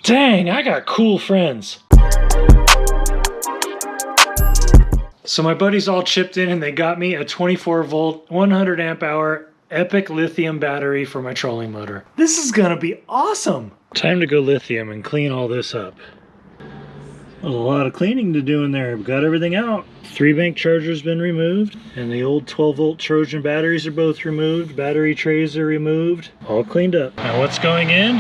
Dang, I got cool friends. So my buddies all chipped in and they got me a 24 volt, 100 amp hour Epoch lithium battery for my trolling motor. This is gonna be awesome. Time to go lithium and clean all this up. A lot of cleaning to do in there. I've got everything out. 3-bank charger's been removed, and the old 12-volt Trojan batteries are both removed. Battery trays are removed. All cleaned up. Now what's going in?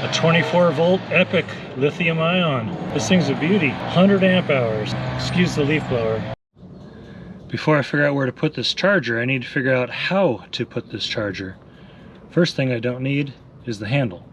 A 24-volt Epoch lithium ion. This thing's a beauty. 100 amp hours. Excuse the leaf blower. Before I figure out where to put this charger, I need to figure out how to put this charger. First thing I don't need is the handle.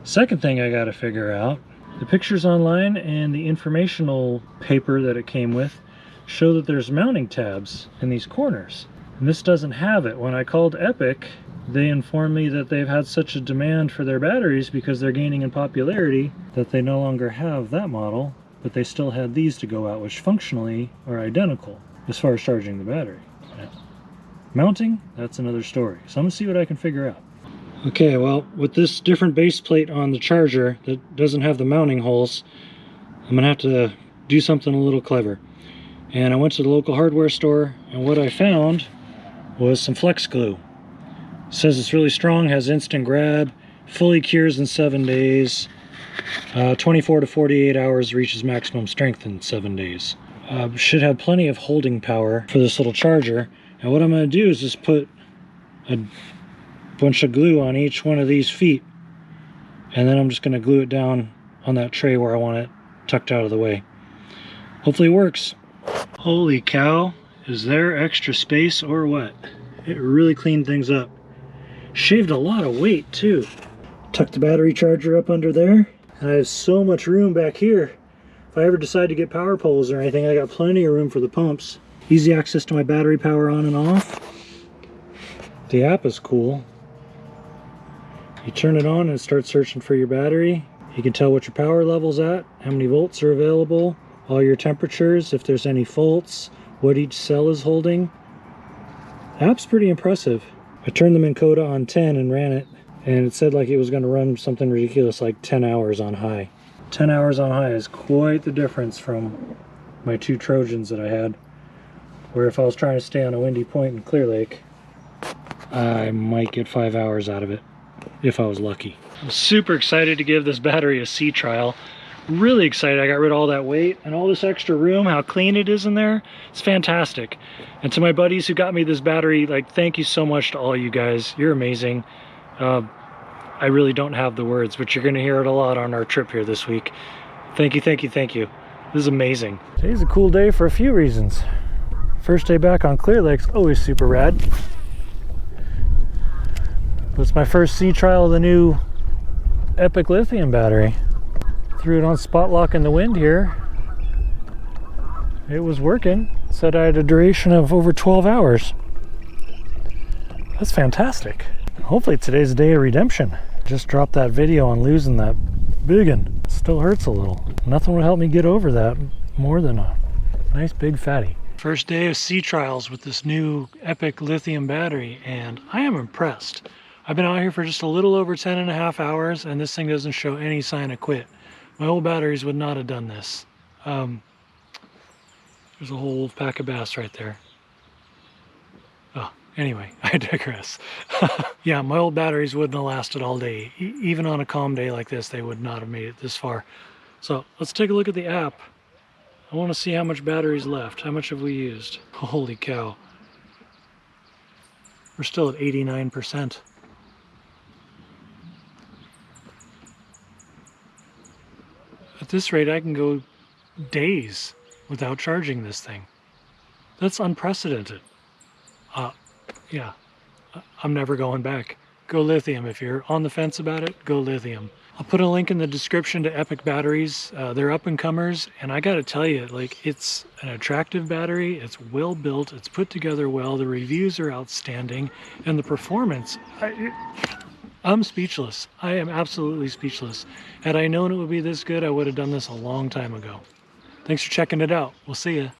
Second thing I gotta figure out, the pictures online and the informational paper that it came with show that there's mounting tabs in these corners. And this doesn't have it. When I called Epoch, they informed me that they've had such a demand for their batteries because they're gaining in popularity that they no longer have that model, but they still had these to go out, which functionally are identical as far as charging the battery. Now, mounting, that's another story. So I'm gonna see what I can figure out. Okay, well, with this different base plate on the charger that doesn't have the mounting holes, I'm gonna have to do something a little clever. And I went to the local hardware store, and what I found was some flex glue. It says it's really strong, has instant grab, fully cures in 7 days, 24 to 48 hours, reaches maximum strength in 7 days. Should have plenty of holding power for this little charger. And what I'm gonna do is just put a bunch of glue on each one of these feet, and then I'm just going to glue it down on that tray where I want it tucked out of the way. Hopefully it works. Holy cow, is there extra space or what? It really cleaned things up. Shaved a lot of weight too. Tuck the battery charger up under there, and I have so much room back here. If I ever decide to get power poles or anything, I got plenty of room for the pumps. Easy access to my battery power on and off. The app is cool. You turn it on and it starts searching for your battery. You can tell what your power level's at, how many volts are available, all your temperatures, if there's any faults, what each cell is holding. The app's pretty impressive. I turned the Minn Kota on 10 and ran it, and it said like it was going to run something ridiculous like 10 hours on high. 10 hours on high is quite the difference from my 2 Trojans that I had, where if I was trying to stay on a windy point in Clear Lake, I might get 5 hours out of it, if I was lucky. I'm super excited to give this battery a sea trial. Really excited. I got rid of all that weight and all this extra room, how clean it is in there. It's fantastic. And to my buddies who got me this battery, like, thank you so much to all you guys. You're amazing. I really don't have the words, but you're gonna hear it a lot on our trip here this week. Thank you, thank you, thank you. This is amazing. Today's a cool day for a few reasons. First day back on Clear Lake's always super rad. It's my first sea trial of the new Epoch lithium battery. Threw it on spot lock in the wind here. It was working. It said I had a duration of over 12 hours. That's fantastic. Hopefully today's a day of redemption. Just dropped that video on losing that biggin. Still hurts a little. Nothing will help me get over that more than a nice big fatty. First day of sea trials with this new Epoch lithium battery, and I am impressed. I've been out here for just a little over 10.5 hours, and this thing doesn't show any sign of quit. My old batteries would not have done this. There's a whole pack of bass right there. Oh, anyway, I digress. Yeah, my old batteries wouldn't have lasted all day. Even on a calm day like this, they would not have made it this far. So let's take a look at the app. I want to see how much battery's left. How much have we used? Holy cow. We're still at 89%. At this rate, I can go days without charging this thing. That's unprecedented. Yeah, I'm never going back. Go lithium. If you're on the fence about it, go lithium. I'll put a link in the description to Epoch batteries. They're up and comers, and I gotta tell you, like, it's an attractive battery. It's well built. It's put together well. The reviews are outstanding, and the performance. I'm speechless. I am absolutely speechless. Had I known it would be this good, I would have done this a long time ago. Thanks for checking it out. We'll see ya.